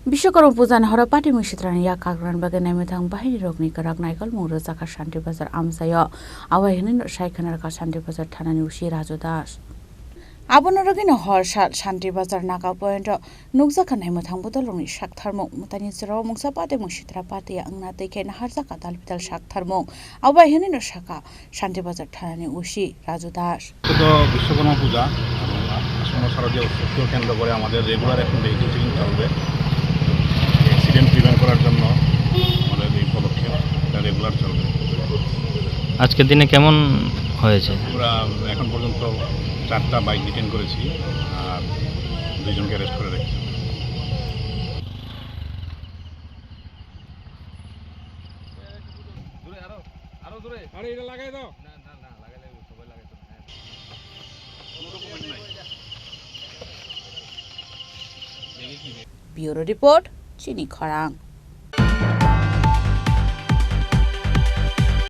Bishawkarma Puja Horo Patimung Sitrani Yak Bagwi Naimwthang Bahini rokni kwrak Naikolmung Rwjakha Santir Bazar Amchaio Abohai Khonarwkha Santir Bazar Thanani Raju Abonorogino Hor Santir Bazar Naka Point Rwjakha Naimwthang bodol Shaktharmung Mutani Zero Mungsa Patimung Sitrapati Angna Teke Harjaka Dalpital Shaktharmung Abohai Shaka Santir Bazar Thanani Raju Vishwakarma পূজা আসন্ন শারদীয় উৎসবকে কেন্দ্র করে আমাদের regular এখন vehicle checking চলবে accident prevent করার জন্য আমাদের এই পদক্ষেপ এটা রেগুলার চলবে। আজকের দিনে কেমন হয়েছে? আমরা এখন পর্যন্ত 4টা বাইক ডিটেন করেছি আর 2জনকে অ্যারেস্ট করে রেখেছি। Bureau Report, Chini Khorang.